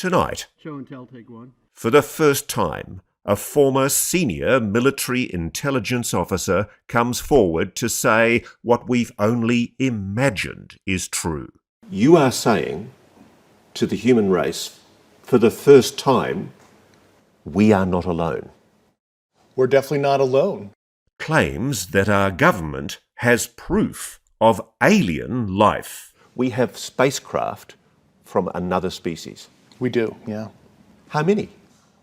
Tonight, Show and tell, take one. for the first time, a former senior military intelligence officer comes forward to say what we've only imagined is true. You are saying to the human race, for the first time, we are not alone. We're definitely not alone. Claims that our government has proof of alien life. We have spacecraft from another species. We do, yeah. How many?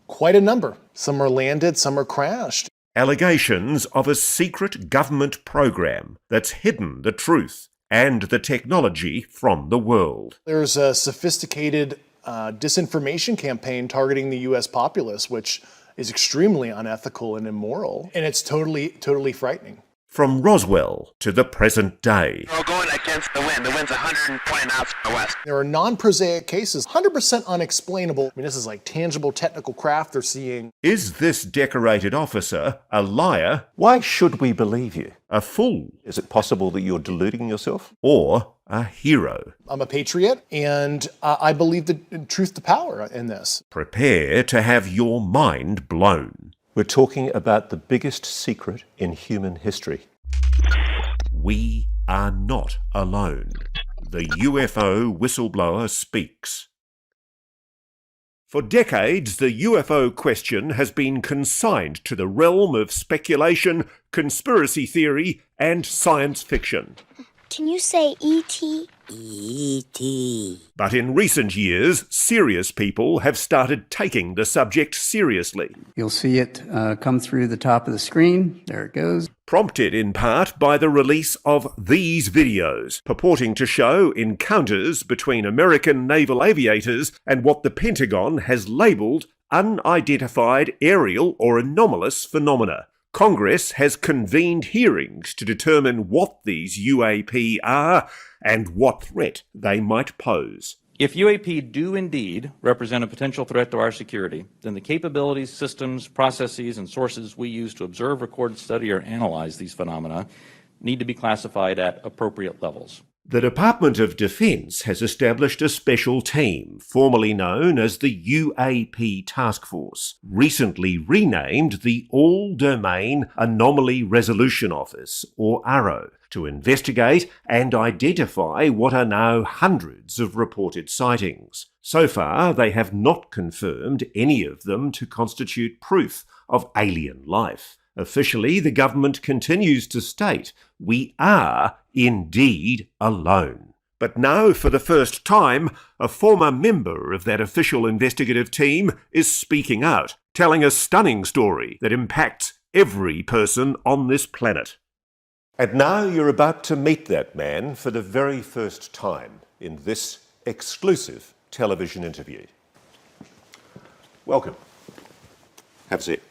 Quite a number. Some are landed, some are crashed. Allegations of a secret government program that's hidden the truth and the technology from the world. There's a sophisticated disinformation campaign targeting the U.S. populace, which is extremely unethical and immoral, and it's totally frightening. From Roswell to the present day. We're going against the wind. The wind's 120 knots from the west. There are non-prosaic cases, 100% unexplainable. I mean, this is like tangible technical craft they're seeing. Is this decorated officer a liar? Why should we believe you? A fool? Is it possible that you're deluding yourself? Or a hero? I'm a patriot, and I believe the truth to power in this. Prepare to have your mind blown. We're talking about the biggest secret in human history. We are not alone. The UFO whistleblower speaks. For decades, the UFO question has been consigned to the realm of speculation, conspiracy theory, and science fiction. Can you say E.T.? E.T. But in recent years, serious people have started taking the subject seriously. You'll see it come through the top of the screen. There it goes. Prompted in part by the release of these videos, purporting to show encounters between American naval aviators and what the Pentagon has labelled unidentified aerial or anomalous phenomena. Congress has convened hearings to determine what these UAP are and what threat they might pose. If UAP do indeed represent a potential threat to our security, then the capabilities, systems, processes, and sources we use to observe, record, study, or analyze these phenomena need to be classified at appropriate levels. The Department of Defense has established a special team, formerly known as the UAP Task Force, recently renamed the All-Domain Anomaly Resolution Office, or ARRO, to investigate and identify what are now hundreds of reported sightings. So far, they have not confirmed any of them to constitute proof of alien life. Officially, the government continues to state, we are indeed alone. But now, for the first time, a former member of that official investigative team is speaking out, telling a stunning story that impacts every person on this planet. And now you're about to meet that man for the very first time in this exclusive television interview. Welcome. Have a seat.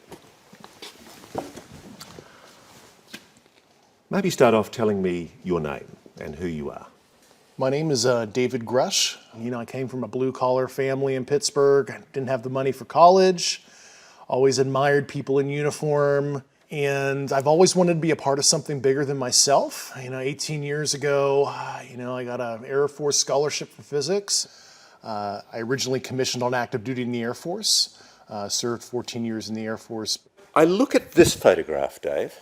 Maybe start off telling me your name and who you are. My name is David Grusch. You know, I came from a blue-collar family in Pittsburgh. I didn't have the money for college. Always admired people in uniform. And I've always wanted to be a part of something bigger than myself. You know, 18 years ago, I got an Air Force scholarship for physics. I originally commissioned on active duty in the Air Force. Served 14 years in the Air Force. I look at this photograph, Dave,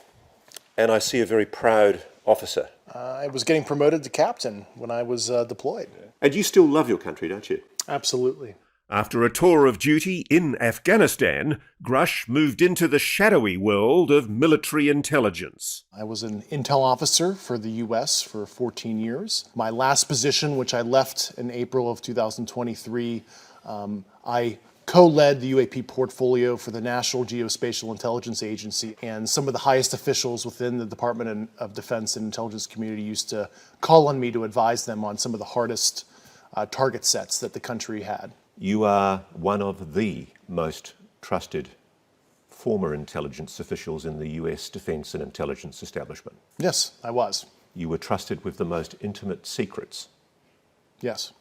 and I see a very proud officer. I was getting promoted to captain when I was deployed. And you still love your country, don't you? Absolutely. After a tour of duty in Afghanistan, Grusch moved into the shadowy world of military intelligence. I was an intel officer for the U.S. for 14 years. My last position, which I left in April of 2023, I co-led the UAP portfolio for the National Geospatial Intelligence Agency, and some of the highest officials within the Department of Defense and Intelligence community used to call on me to advise them on some of the hardest target sets that the country had. You are one of the most trusted former intelligence officials in the US defense and intelligence establishment. Yes, I was. You were trusted with the most intimate secrets. Yes.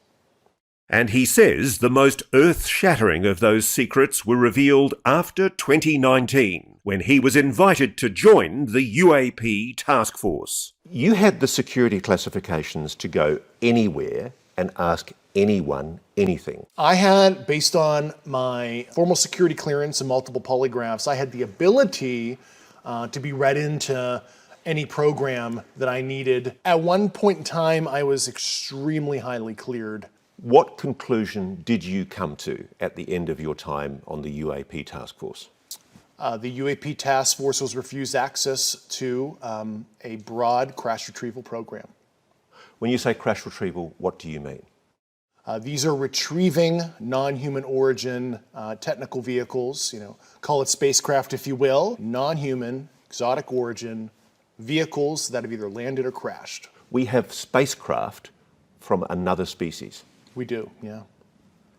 And he says the most earth-shattering of those secrets were revealed after 2019, when he was invited to join the UAP task force. You had the security classifications to go anywhere and ask anyone anything? I had, based on my formal security clearance and multiple polygraphs, I had the ability to be read into any program that I needed. At one point in time, I was extremely highly cleared. What conclusion did you come to at the end of your time on the UAP task force? The UAP task force was refused access to a broad crash retrieval program. When you say crash retrieval, what do you mean? These are retrieving non-human origin technical vehicles, call it spacecraft if you will, non-human, exotic origin vehicles that have either landed or crashed. We have spacecraft from another species. We do, yeah.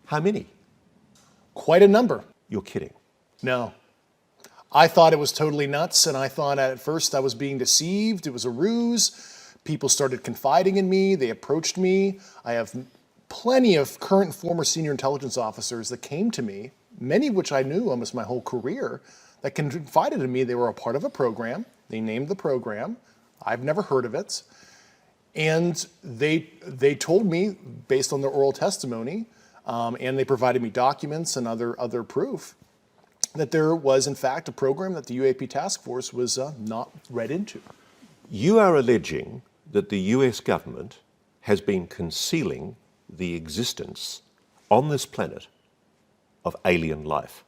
How many? Quite a number. You're kidding. No. I thought it was totally nuts, and I thought at first I was being deceived. It was a ruse. People started confiding in me. They approached me. I have plenty of current and former senior intelligence officers that came to me, many of which I knew almost my whole career, that confided in me they were a part of a program. They named the program. I've never heard of it. And they told me, based on their oral testimony, and they provided me documents and other proof, that there was in fact a program that the UAP task force was not read into. You are alleging that the US government has been concealing the existence on this planet of alien life.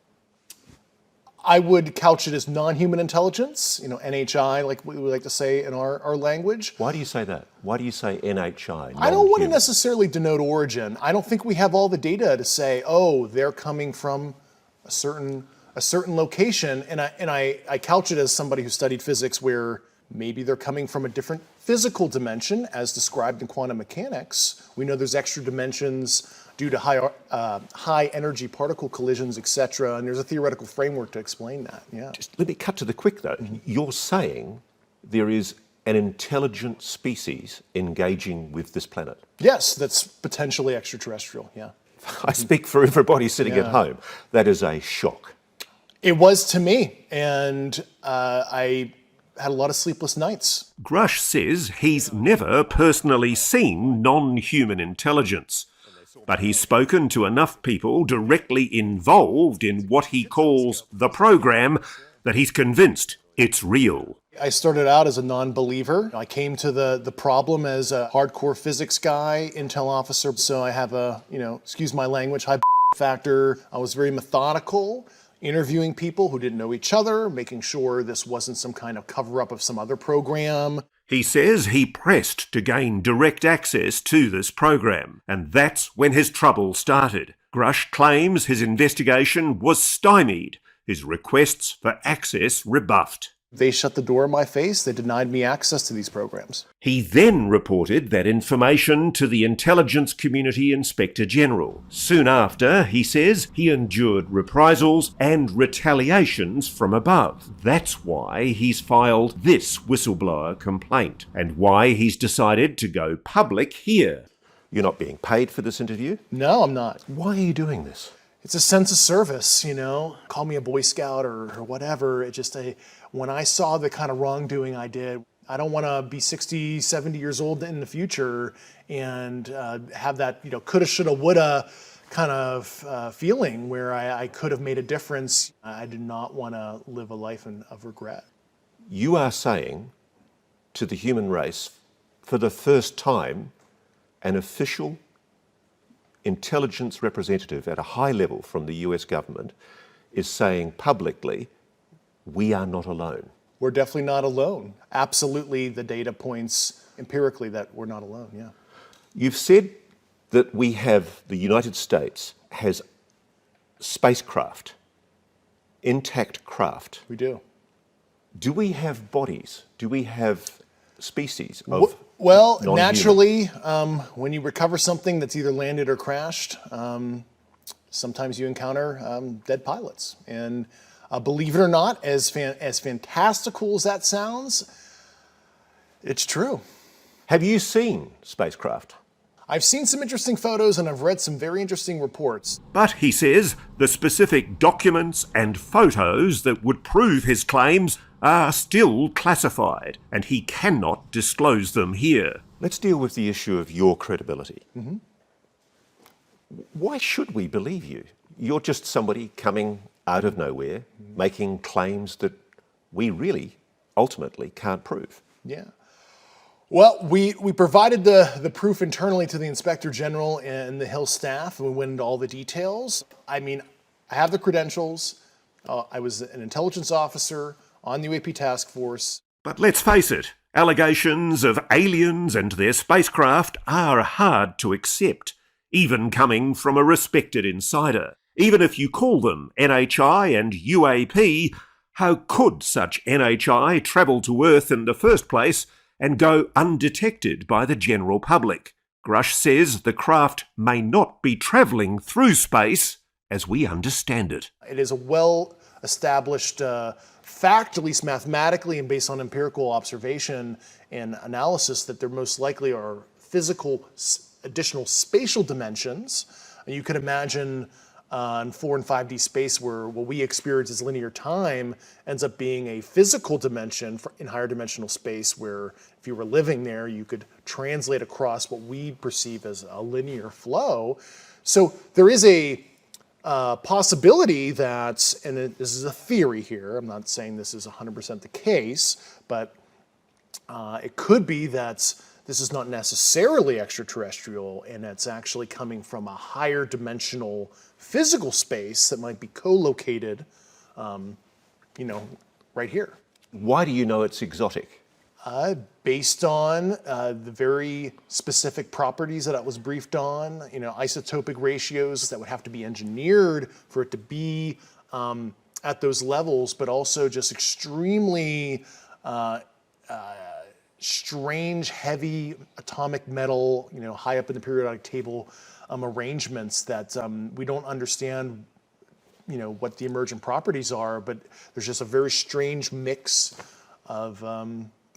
I would couch it as non-human intelligence, NHI, like we like to say in our language. Why do you say that? Why do you say NHI? I don't want to necessarily denote origin. I don't think we have all the data to say, oh, they're coming from a certain location, and I couch it as somebody who studied physics where maybe they're coming from a different physical dimension as described in quantum mechanics. We know there's extra dimensions due to high energy particle collisions, etc. And there's a theoretical framework to explain that, yeah. Just let me cut to the quick though. You're saying there is an intelligent species engaging with this planet? Yes, that's potentially extraterrestrial, yeah. I speak for everybody sitting at home. That is a shock. It was to me, and I had a lot of sleepless nights. Grusch says he's never personally seen non-human intelligence, but he's spoken to enough people directly involved in what he calls the program that he's convinced it's real. I started out as a non-believer. I came to the problem as a hardcore physics guy, intel officer, so I have a, excuse my language, high factor. I was very methodical, interviewing people who didn't know each other, making sure this wasn't some kind of cover-up of some other program. He says he pressed to gain direct access to this program, and that's when his trouble started. Grusch claims his investigation was stymied, his requests for access rebuffed. They shut the door in my face. They denied me access to these programs. He then reported that information to the Intelligence Community Inspector-General. Soon after, he says, he endured reprisals and retaliations from above. That's why he's filed this whistleblower complaint, and why he's decided to go public here. You're not being paid for this interview? No, I'm not. Why are you doing this? It's a sense of service, Call me a Boy Scout or whatever. It just when I saw the kind of wrongdoing I did, I don't want to be 60, 70 years old in the future and have that, coulda, shoulda, woulda kind of feeling where I could have made a difference. I do not want to live a life of regret. You are saying to the human race, for the first time, an official intelligence representative at a high level from the US government is saying publicly, we are not alone. We're definitely not alone. Absolutely, the data points empirically that we're not alone, yeah. You've said that the United States has spacecraft, intact craft. We do. Do we have bodies? Do we have species of Well, non-human? naturally, when you recover something that's either landed or crashed, sometimes you encounter dead pilots. And believe it or not, as fantastical as that sounds, it's true. Have you seen spacecraft? I've seen some interesting photos and I've read some very interesting reports. But, he says, the specific documents and photos that would prove his claims are still classified, and he cannot disclose them here. Let's deal with the issue of your credibility. Why should we believe you? You're just somebody coming out of nowhere, making claims that we really ultimately can't prove. Yeah. Well, we provided the proof internally to the Inspector General and the Hill staff, and we went into all the details. I mean, I have the credentials. I was an intelligence officer on the UAP task force. But let's face it, allegations of aliens and their spacecraft are hard to accept, even coming from a respected insider. Even if you call them NHI and UAP, how could such NHI travel to Earth in the first place and go undetected by the general public? Grusch says the craft may not be travelling through space as we understand it. It is a well-established fact, at least mathematically and based on empirical observation and analysis, that there most likely are physical additional spatial dimensions. And you could imagine in 4 and 5D space where what we experience as linear time ends up being a physical dimension in higher dimensional space, where if you were living there, you could translate across what we perceive as a linear flow. So there is a possibility that, and this is a theory here, I'm not saying this is 100% the case, but it could be that this is not necessarily extraterrestrial, and it's actually coming from a higher dimensional physical space that might be co-located, right here. Why do you know it's exotic? Based on the very specific properties that I was briefed on, isotopic ratios that would have to be engineered for it to be at those levels, but also just extremely strange, heavy atomic metal, high up in the periodic table arrangements that we don't understand, what the emergent properties are, but there's just a very strange mix of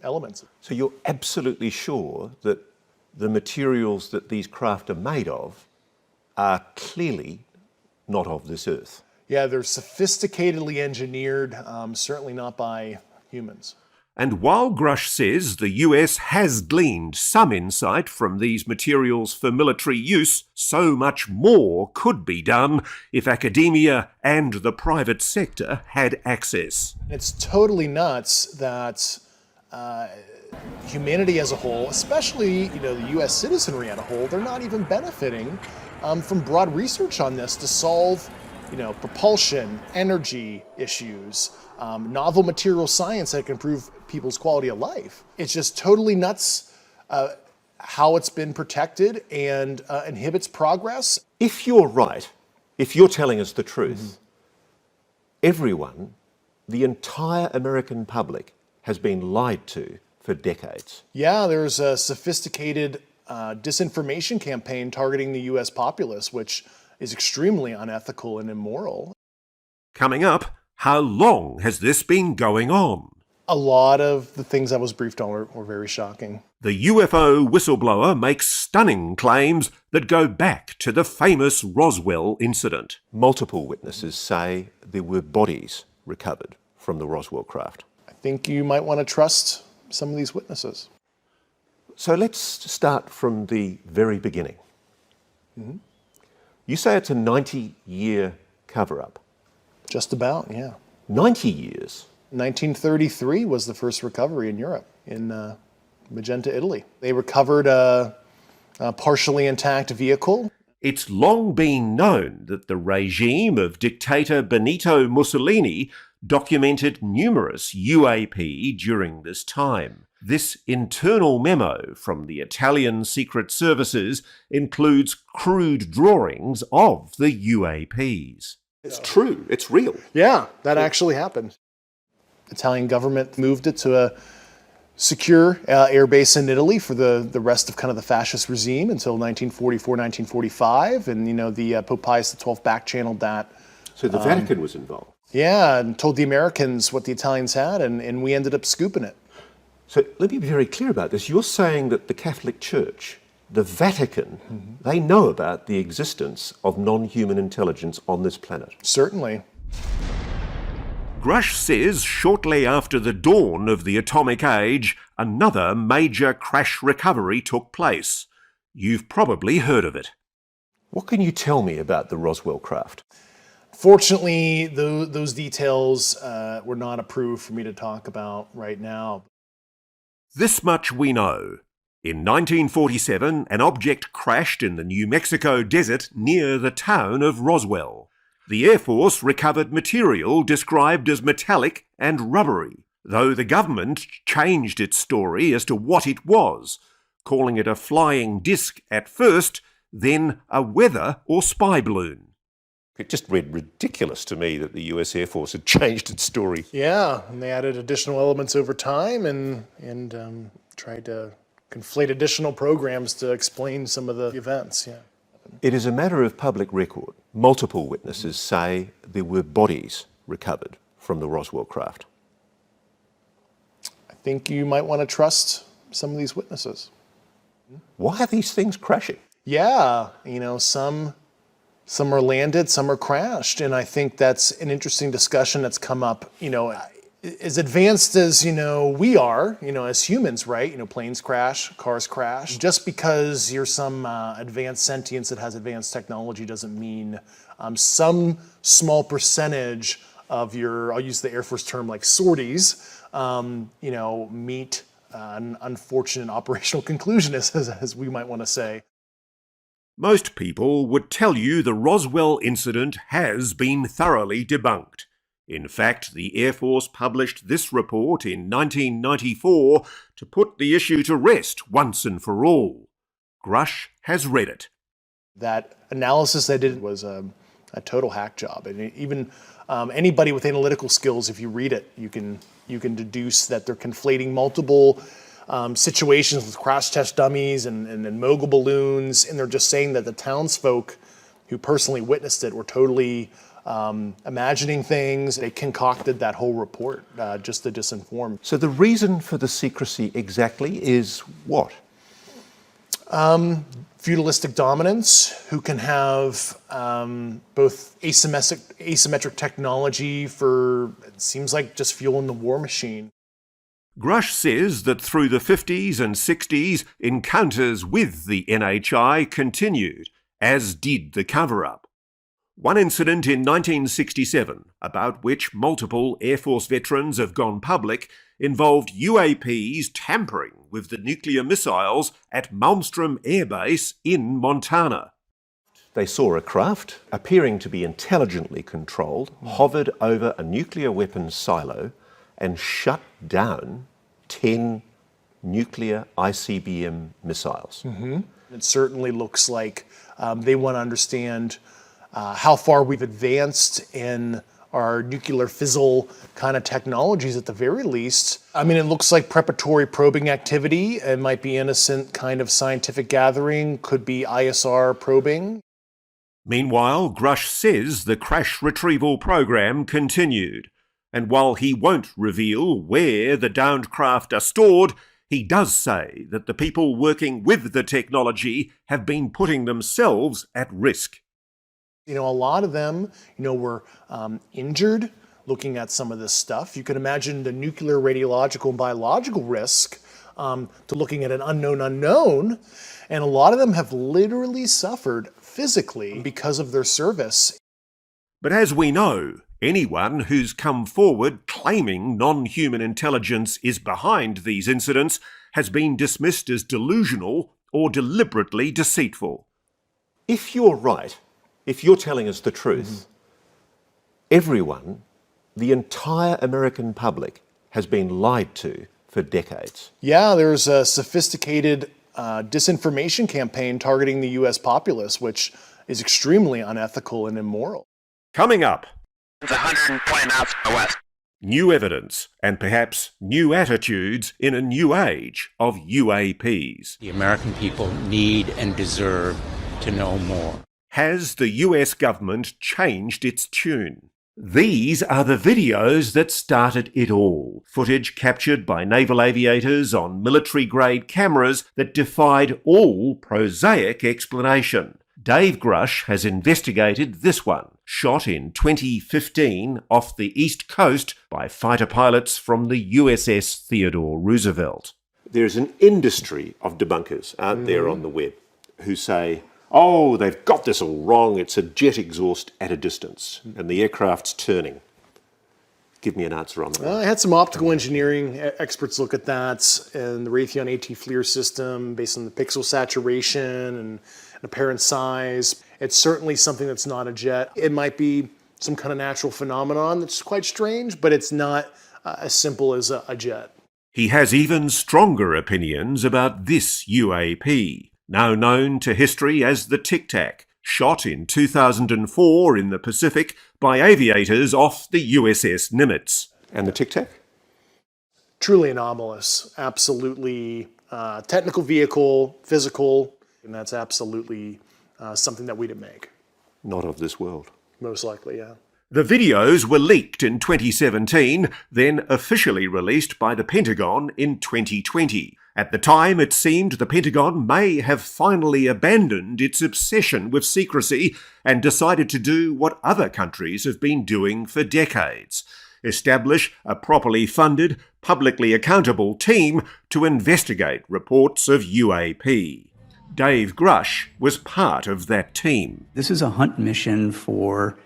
elements. So you're absolutely sure that the materials that these craft are made of are clearly not of this Earth? Yeah, they're sophisticatedly engineered, certainly not by humans. And while Grusch says the US has gleaned some insight from these materials for military use, so much more could be done if academia and the private sector had access. It's totally nuts that humanity as a whole, especially the US citizenry as a whole, they're not even benefiting from broad research on this to solve propulsion, energy issues, novel material science that can improve people's quality of life. It's just totally nuts how it's been protected and inhibits progress. If you're right, if you're telling us the truth, everyone, the entire American public, has been lied to for decades. Yeah, there's a sophisticated disinformation campaign targeting the US populace, which is extremely unethical and immoral. Coming up, how long has this been going on? A lot of the things I was briefed on were very shocking. The UFO whistleblower makes stunning claims that go back to the famous Roswell incident. Multiple witnesses say there were bodies recovered from the Roswell craft. I think you might want to trust some of these witnesses. So let's start from the very beginning. You say it's a 90-year cover-up. Just about, yeah. 90 years? 1933 was the first recovery in Europe, in Magenta, Italy. They recovered a partially intact vehicle. It's long been known that the regime of dictator Benito Mussolini documented numerous UAP during this time. This internal memo from the Italian Secret Services includes crude drawings of the UAPs. It's true, it's real. Yeah, that actually happened. The Italian government moved it to a secure air base in Italy for the rest of kind of the fascist regime until 1944, 1945. And, the Pope Pius XII back-channeled that. So the Vatican was involved? Yeah, and told the Americans what the Italians had, and we ended up scooping it. So let me be very clear about this. You're saying that the Catholic Church, the Vatican, they know about the existence of non-human intelligence on this planet? Certainly. Grusch says shortly after the dawn of the atomic age, another major crash recovery took place. You've probably heard of it. What can you tell me about the Roswell craft? Fortunately, those details were not approved for me to talk about right now. This much we know. In 1947, an object crashed in the New Mexico desert near the town of Roswell. The Air Force recovered material described as metallic and rubbery, though the government changed its story as to what it was, calling it a flying disc at first, then a weather or spy balloon. It just read ridiculous to me that the US Air Force had changed its story. Yeah, and they added additional elements over time and tried to conflate additional programs to explain some of the events. Yeah. It is a matter of public record. Multiple witnesses say there were bodies recovered from the Roswell craft. I think you might want to trust some of these witnesses. Why are these things crashing? Yeah, some are landed, some are crashed, and I think that's an interesting discussion that's come up. As advanced as we are, as humans, right? Planes crash, cars crash. Just because you're some advanced sentience that has advanced technology doesn't mean some small percentage of your, I'll use the Air Force term like sorties, meet an unfortunate operational conclusion, as we might want to say. Most people would tell you the Roswell incident has been thoroughly debunked. In fact, the Air Force published this report in 1994 to put the issue to rest once and for all. Grusch has read it. That analysis they did was a total hack job. And even anybody with analytical skills, if you read it, you can deduce that they're conflating multiple situations with crash test dummies and mogul balloons, and they're just saying that the townsfolk who personally witnessed it were totally imagining things. They concocted that whole report just to disinform. So the reason for the secrecy exactly is what? Feudalistic dominance, who can have both asymmetric technology for, it seems like, just fueling the war machine. Grusch says that through the 50s and 60s, encounters with the NHI continued, as did the cover-up. One incident in 1967, about which multiple Air Force veterans have gone public, involved UAPs tampering with the nuclear missiles at Malmstrom Air Base in Montana. They saw a craft, appearing to be intelligently controlled, hovered over a nuclear weapons silo and shut down 10 nuclear ICBM missiles. Mm-hmm. It certainly looks like they want to understand how far we've advanced in our nuclear fizzle kind of technologies at the very least. I mean, it looks like preparatory probing activity. It might be innocent kind of scientific gathering, could be ISR probing. Meanwhile, Grusch says the crash retrieval program continued. And while he won't reveal where the downed craft are stored, he does say that the people working with the technology have been putting themselves at risk. A lot of them, were injured looking at some of this stuff. You can imagine the nuclear, radiological, and biological risk to looking at an unknown. And a lot of them have literally suffered physically because of their service. But as we know, anyone who's come forward claiming non-human intelligence is behind these incidents has been dismissed as delusional or deliberately deceitful. If you're right, if you're telling us the truth, everyone, the entire American public, has been lied to for decades. Yeah, there's a sophisticated disinformation campaign targeting the U.S. populace, which is extremely unethical and immoral. Coming up, It's 120 knots to the west. new evidence and perhaps new attitudes in a new age of UAPs. The American people need and deserve to know more. Has the US government changed its tune? These are the videos that started it all. Footage captured by naval aviators on military-grade cameras that defied all prosaic explanation. Dave Grusch has investigated this one, shot in 2015 off the East Coast by fighter pilots from the USS Theodore Roosevelt. There's an industry of debunkers out there on the web who say, Oh, they've got this all wrong. It's a jet exhaust at a distance, and the aircraft's turning. Give me an answer on that. I had some optical engineering experts look at that, and the Raytheon AT FLIR system based on the pixel saturation and apparent size. It's certainly something that's not a jet. It might be some kind of natural phenomenon that's quite strange, but it's not as simple as a jet. He has even stronger opinions about this UAP, now known to history as the Tic Tac, shot in 2004 in the Pacific by aviators off the USS Nimitz. And the Tic Tac? Truly anomalous, absolutely technical vehicle, physical, and that's absolutely something that we didn't make. Not of this world. Most likely, yeah. The videos were leaked in 2017, then officially released by the Pentagon in 2020. At the time, it seemed the Pentagon may have finally abandoned its obsession with secrecy and decided to do what other countries have been doing for decades: establish a properly funded, publicly accountable team to investigate reports of UAP. Dave Grusch was part of that team. This is a hunt mission for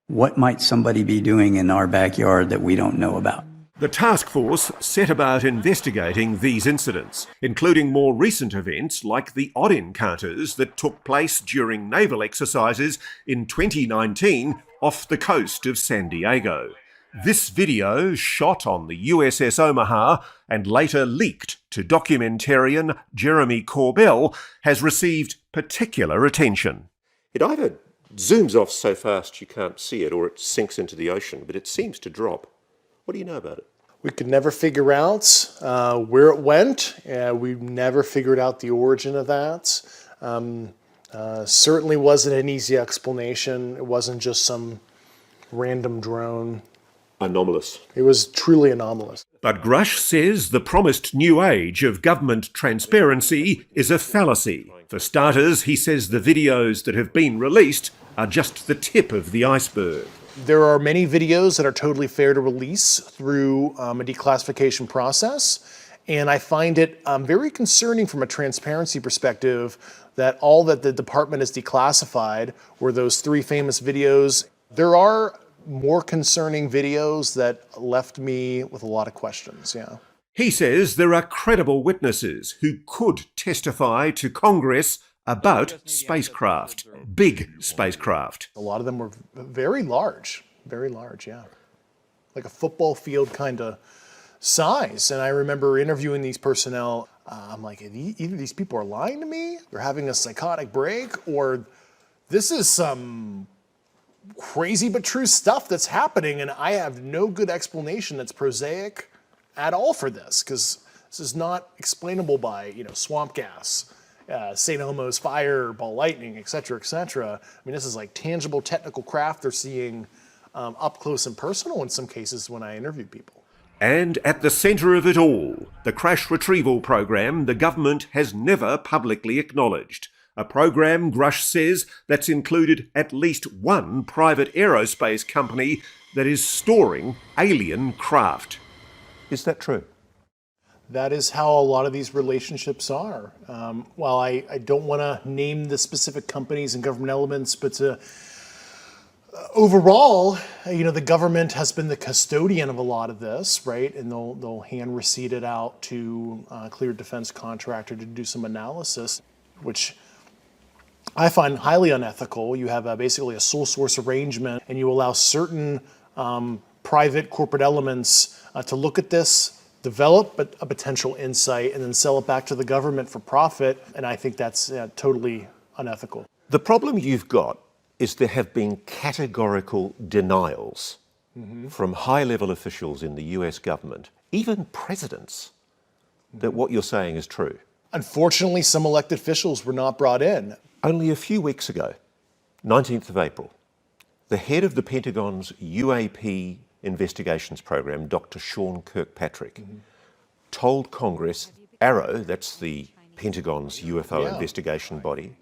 what might somebody be doing in our backyard that we don't know about. The task force set about investigating these incidents, including more recent events like the odd encounters that took place during naval exercises in 2019 off the coast of San Diego. This video, shot on the USS Omaha and later leaked to documentarian Jeremy Corbell, has received particular attention. It either zooms off so fast you can't see it, or it sinks into the ocean, but it seems to drop. What do you know about it? We could never figure out where it went. We never figured out the origin of that. Certainly wasn't an easy explanation. It wasn't just some random drone. Anomalous. It was truly anomalous. But Grusch says the promised new age of government transparency is a fallacy. For starters, he says the videos that have been released are just the tip of the iceberg. There are many videos that are totally fair to release through a declassification process, and I find it very concerning from a transparency perspective that all that the department has declassified were those 3 famous videos. There are more concerning videos that left me with a lot of questions, yeah. He says there are credible witnesses who could testify to Congress about spacecraft, big spacecraft. A lot of them were very large, yeah. Like a football field kind of size. And I remember interviewing these personnel. I'm like, either these people are lying to me, they're having a psychotic break, or this is some crazy but true stuff that's happening, and I have no good explanation that's prosaic at all for this, because this is not explainable by, swamp gas, St. Elmo's fire, ball lightning, et cetera, et cetera. I mean, this is like tangible technical craft they're seeing up close and personal in some cases when I interview people. And at the centre of it all, the crash retrieval program the government has never publicly acknowledged. A program, Grusch says, that's included at least one private aerospace company that is storing alien craft. Is that true? That is how a lot of these relationships are. While I don't want to name the specific companies and government elements, but overall, the government has been the custodian of a lot of this, right? And they'll hand receipt it out to a cleared defense contractor to do some analysis, which I find highly unethical. You have basically a sole source arrangement, and you allow certain private corporate elements to look at this, develop a potential insight, and then sell it back to the government for profit. And I think that's totally unethical. The problem you've got is there have been categorical denials from high-level officials in the US government, even presidents, that what you're saying is true. Unfortunately, some elected officials were not brought in. Only a few weeks ago, 19th of April, the head of the Pentagon's UAP investigations program, Dr. Sean Kirkpatrick, told Congress AARO, that's the Pentagon's UFO investigation body,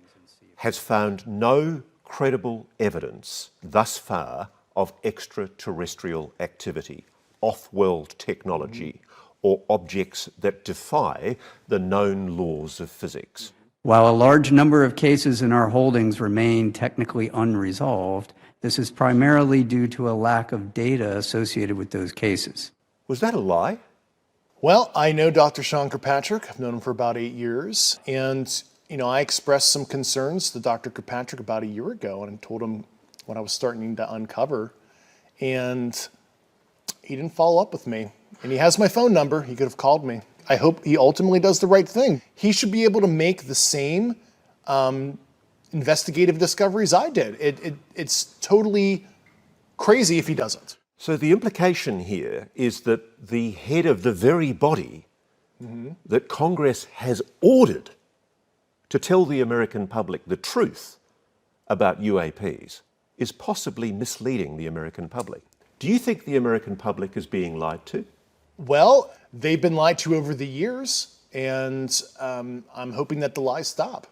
has found no credible evidence thus far of extraterrestrial activity, off-world technology, or objects that defy the known laws of physics. While a large number of cases in our holdings remain technically unresolved, this is primarily due to a lack of data associated with those cases. Was that a lie? Well, I know Dr. Sean Kirkpatrick. I've known him for about 8 years. And, I expressed some concerns to Dr. Kirkpatrick about a year ago and told him what I was starting to uncover. And he didn't follow up with me. And he has my phone number. He could have called me. I hope he ultimately does the right thing. He should be able to make the same investigative discoveries I did. It's totally crazy if he doesn't. So the implication here is that the head of the very body that Congress has ordered to tell the American public the truth about UAPs is possibly misleading the American public. Do you think the American public is being lied to? Well, they've been lied to over the years, and I'm hoping that the lies stop.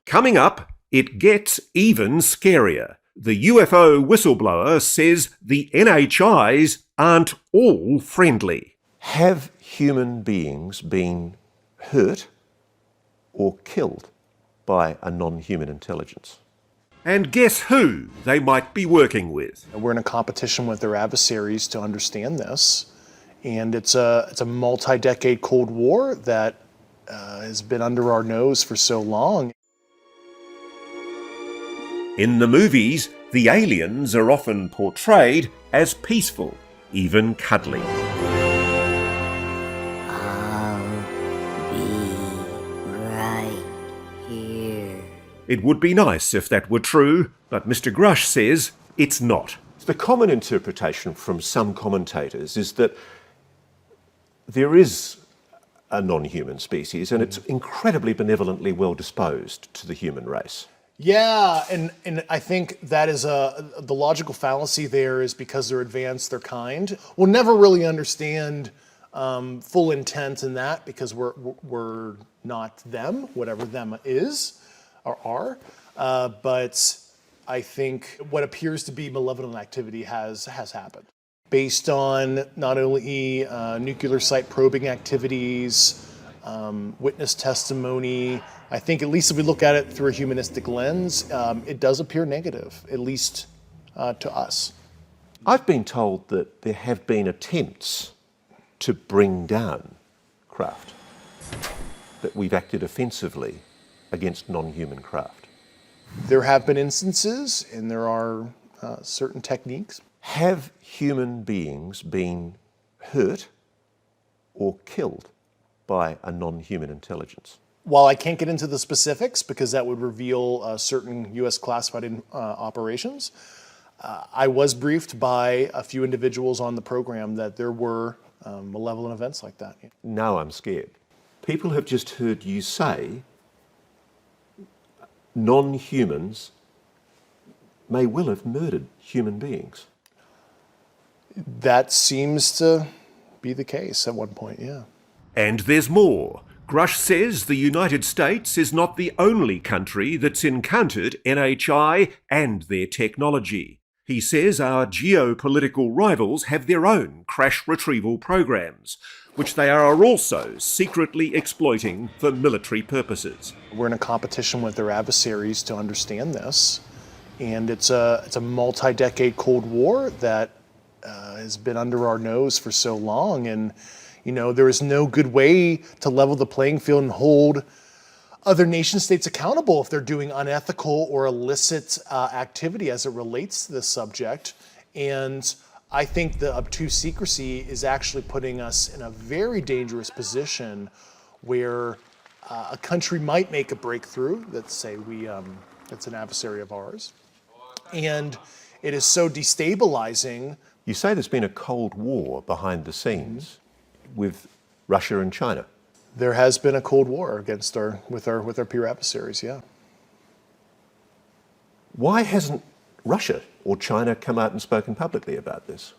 Coming up, it gets even scarier. The UFO whistleblower says the NHIs aren't all friendly. Have human beings been hurt or killed by a non-human intelligence? And guess who they might be working with? We're in a competition with their adversaries to understand this, and it's a multi-decade Cold War that has been under our nose for so long. In the movies, the aliens are often portrayed as peaceful, even cuddly. I'll be right here. It would be nice if that were true, but Mr. Grusch says it's not. The common interpretation from some commentators is that there is a non-human species and it's incredibly benevolently well disposed to the human race. Yeah, and I think that is the logical fallacy there is because they're advanced, they're kind. We'll never really understand full intent in that because we're not them, whatever them is or are. But I think what appears to be malevolent activity has happened based on not only nuclear site probing activities, witness testimony. I think at least if we look at it through a humanistic lens, it does appear negative, at least to us. I've been told that there have been attempts to bring down craft, that we've acted offensively against non-human craft. There have been instances, and there are certain techniques. Have human beings been hurt or killed by a non-human intelligence? While I can't get into the specifics because that would reveal certain U.S. classified operations, I was briefed by a few individuals on the program that there were malevolent events like that. Now I'm scared. People have just heard you say non-humans may well have murdered human beings. That seems to be the case at one point, yeah. And there's more. Grusch says the United States is not the only country that's encountered NHI and their technology. He says our geopolitical rivals have their own crash retrieval programs, which they are also secretly exploiting for military purposes. We're in a competition with their adversaries to understand this, and it's a multi-decade Cold War that has been under our nose for so long, and there is no good way to level the playing field and hold other nation states accountable if they're doing unethical or illicit activity as it relates to this subject. And I think the obtuse secrecy is actually putting us in a very dangerous position where a country might make a breakthrough, let's say it's an adversary of ours, and it is so destabilizing. You say there's been a Cold War behind the scenes with Russia and China. There has been a Cold War with our peer adversaries, yeah. Why hasn't Russia or China come out and spoken publicly about this?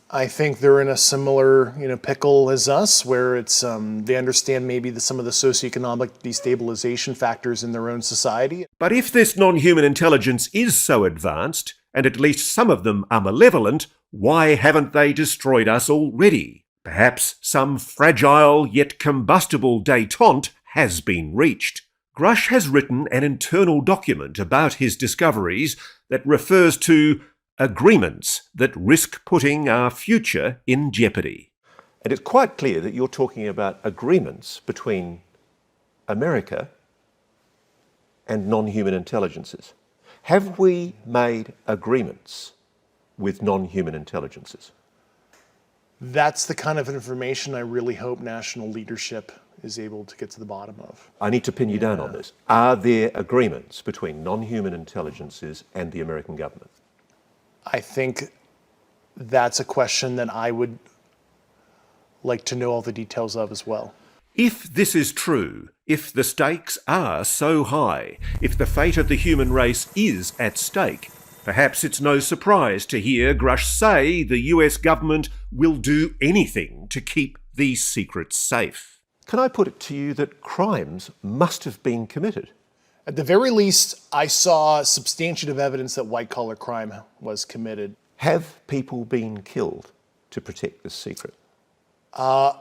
I think they're in a similar, pickle as us, where it's they understand maybe some of the socioeconomic destabilization factors in their own society. But if this non-human intelligence is so advanced, and at least some of them are malevolent, why haven't they destroyed us already? Perhaps some fragile yet combustible détente has been reached. Grusch has written an internal document about his discoveries that refers to agreements that risk putting our future in jeopardy. And it's quite clear that you're talking about agreements between America and non-human intelligences. Have we made agreements with non-human intelligences? That's the kind of information I really hope national leadership is able to get to the bottom of. I need to pin you down on this. Are there agreements between non-human intelligences and the American government? I think that's a question that I would like to know all the details of as well. If this is true, if the stakes are so high, if the fate of the human race is at stake, perhaps it's no surprise to hear Grusch say the US government will do anything to keep these secrets safe. Can I put it to you that crimes must have been committed? At the very least, I saw substantiative evidence that white-collar crime was committed. Have people been killed to protect this secret?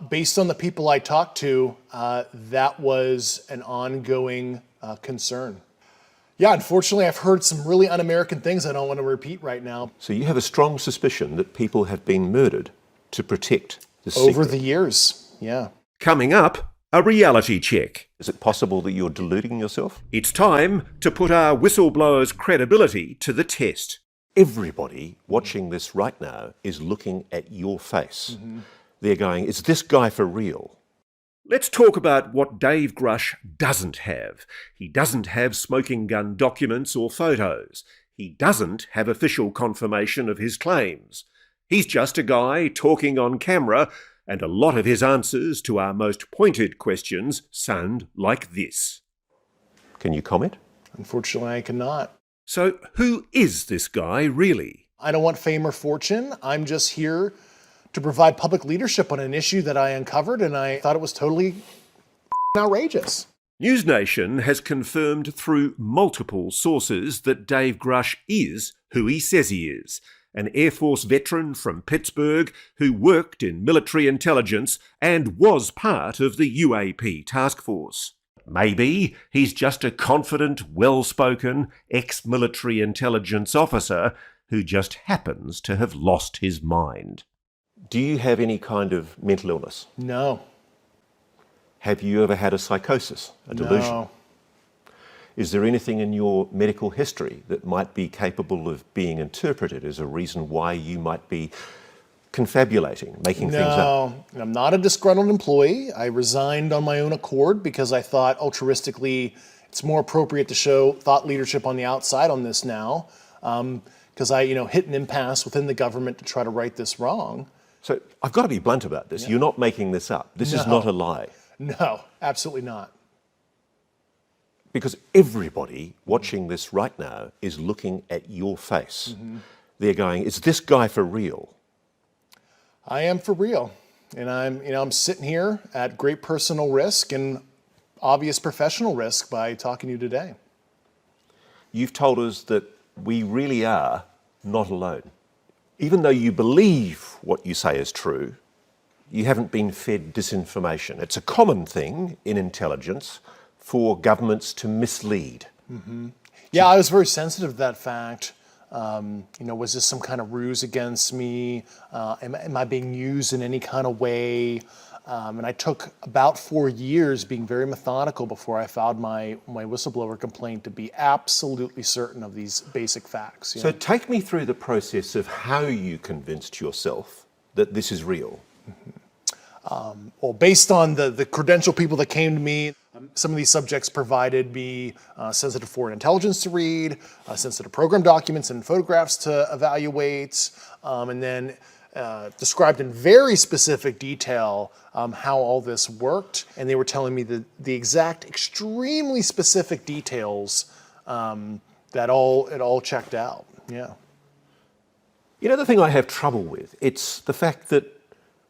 Based on the people I talked to, that was an ongoing concern. Yeah, unfortunately, I've heard some really un-American things I don't want to repeat right now. So you have a strong suspicion that people have been murdered to protect this secret? Over the years, yeah. Coming up, a reality check. Is it possible that you're deluding yourself? It's time to put our whistleblower's credibility to the test. Everybody watching this right now is looking at your face. They're going, is this guy for real? Let's talk about what Dave Grusch doesn't have. He doesn't have smoking gun documents or photos. He doesn't have official confirmation of his claims. He's just a guy talking on camera, and a lot of his answers to our most pointed questions sound like this. Can you comment? Unfortunately, I cannot. So who is this guy really? I don't want fame or fortune. I'm just here to provide public leadership on an issue that I uncovered, and I thought it was totally outrageous. News Nation has confirmed through multiple sources that Dave Grusch is who he says he is, an Air Force veteran from Pittsburgh who worked in military intelligence and was part of the UAP task force. Maybe he's just a confident, well-spoken, ex-military intelligence officer who just happens to have lost his mind. Do you have any kind of mental illness? No. Have you ever had a psychosis, a delusion? No. Is there anything in your medical history that might be capable of being interpreted as a reason why you might be confabulating, making things up? No, I'm not a disgruntled employee. I resigned on my own accord because I thought altruistically it's more appropriate to show thought leadership on the outside on this now, because I hit an impasse within the government to try to right this wrong. So I've got to be blunt about this. You're not making this up. This is not a lie. No, absolutely not. Because everybody watching this right now is looking at your face. They're going, is this guy for real? I am for real. And I'm sitting here at great personal risk and obvious professional risk by talking to you today. You've told us that we really are not alone. Even though you believe what you say is true, you haven't been fed disinformation. It's a common thing in intelligence for governments to mislead. Yeah, I was very sensitive to that fact. Was this some kind of ruse against me? Am I being used in any kind of way? And I took about 4 years being very methodical before I filed my whistleblower complaint to be absolutely certain of these basic facts. So take me through the process of how you convinced yourself that this is real. Well, based on the credentialed people that came to me, some of these subjects provided me sensitive foreign intelligence to read, sensitive program documents and photographs to evaluate, and then described in very specific detail how all this worked. And they were telling me the exact, extremely specific details that it all checked out. Yeah. You know, the thing I have trouble with, it's the fact that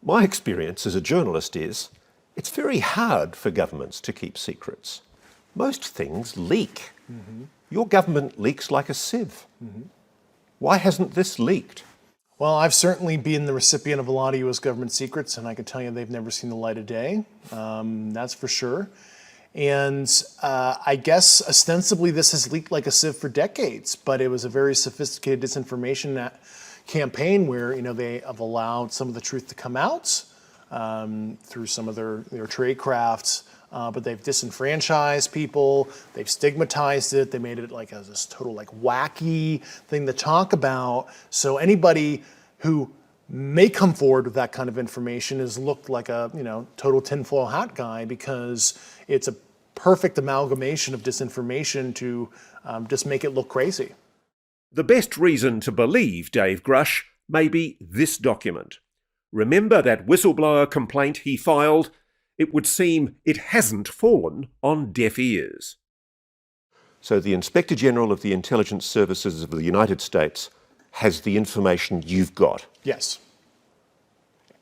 my experience as a journalist is it's very hard for governments to keep secrets. Most things leak. Your government leaks like a sieve. Why hasn't this leaked? Well, I've certainly been the recipient of a lot of U.S. government secrets, and I can tell you they've never seen the light of day. That's for sure. And I guess ostensibly this has leaked like a sieve for decades, but it was a very sophisticated disinformation campaign where, they have allowed some of the truth to come out through some of their trade crafts, but they've disenfranchised people, they've stigmatized it, they made it like as this total like wacky thing to talk about. So anybody who may come forward with that kind of information is looked like a total tinfoil hat guy, because it's a perfect amalgamation of disinformation to just make it look crazy. The best reason to believe Dave Grusch may be this document. Remember that whistleblower complaint he filed? It would seem it hasn't fallen on deaf ears. So the Inspector General of the Intelligence Services of the United States has the information you've got. Yes.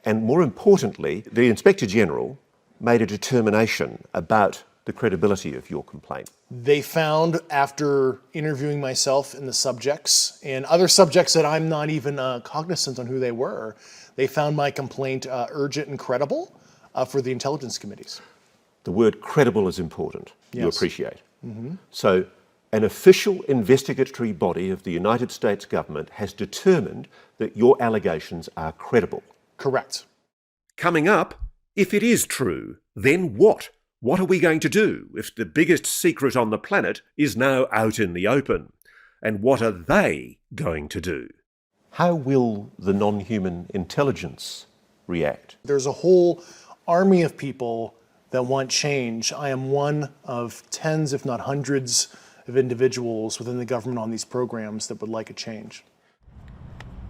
And more importantly, the Inspector General made a determination about the credibility of your complaint. They found, after interviewing myself and the subjects, and other subjects that I'm not even cognizant on who they were, they found my complaint urgent and credible for the intelligence committees. The word credible is important, you Yes. appreciate. Mm-hmm. So an official investigatory body of the United States government has determined that your allegations are credible. Correct. Coming up, if it is true, then what? What are we going to do if the biggest secret on the planet is now out in the open? And what are they going to do? How will the non-human intelligence react? There's a whole army of people that want change. I am one of tens, if not hundreds, of individuals within the government on these programs that would like a change.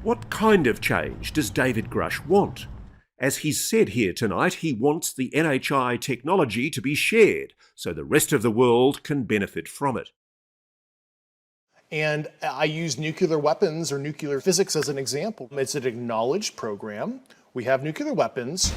What kind of change does David Grusch want? As he's said here tonight, he wants the NHI technology to be shared so the rest of the world can benefit from it. And I use nuclear weapons or nuclear physics as an example. It's an acknowledged program. We have nuclear weapons.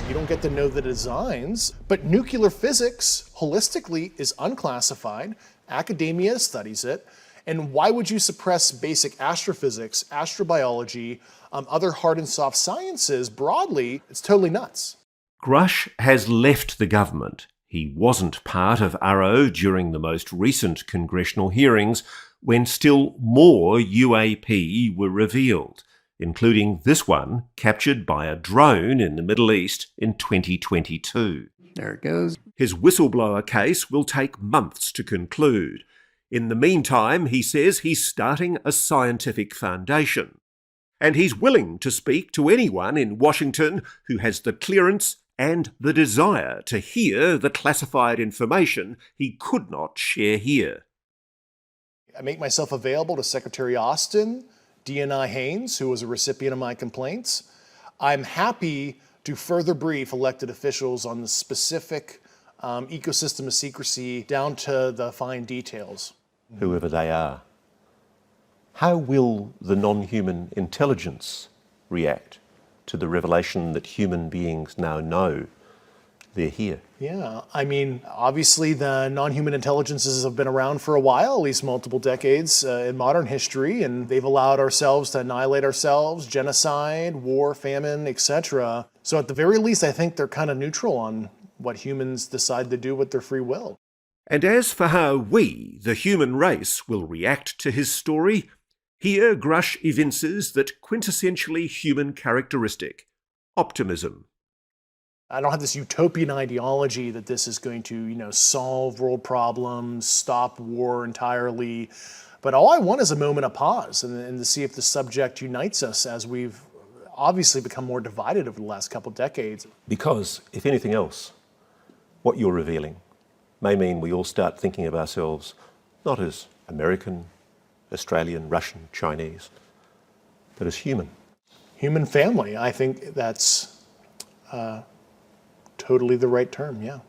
You don't get to know the designs, but nuclear physics holistically is unclassified. Academia studies it. And why would you suppress basic astrophysics, astrobiology, other hard and soft sciences broadly? It's totally nuts. Grusch has left the government. He wasn't part of ARO during the most recent congressional hearings when still more UAP were revealed, including this one captured by a drone in the Middle East in 2022. There it goes. His whistleblower case will take months to conclude. In the meantime, he says he's starting a scientific foundation. And he's willing to speak to anyone in Washington who has the clearance and the desire to hear the classified information he could not share here. I make myself available to Secretary Austin, DNI Haynes, who was a recipient of my complaints. I'm happy to further brief elected officials on the specific ecosystem of secrecy down to the fine details. Whoever they are. How will the non-human intelligence react to the revelation that human beings now know they're here? Yeah, I mean, obviously the non-human intelligences have been around for a while, at least multiple decades in modern history, and they've allowed ourselves to annihilate ourselves, genocide, war, famine, etc. So at the very least, I think they're kind of neutral on what humans decide to do with their free will. And as for how we, the human race, will react to his story, here Grusch evinces that quintessentially human characteristic, optimism. I don't have this utopian ideology that this is going to, solve world problems, stop war entirely. But all I want is a moment of pause and to see if the subject unites us, as we've obviously become more divided over the last couple decades. Because, if anything else, what you're revealing may mean we all start thinking of ourselves not as American, Australian, Russian, Chinese, but as human. Human family, I think that's totally the right term, yeah.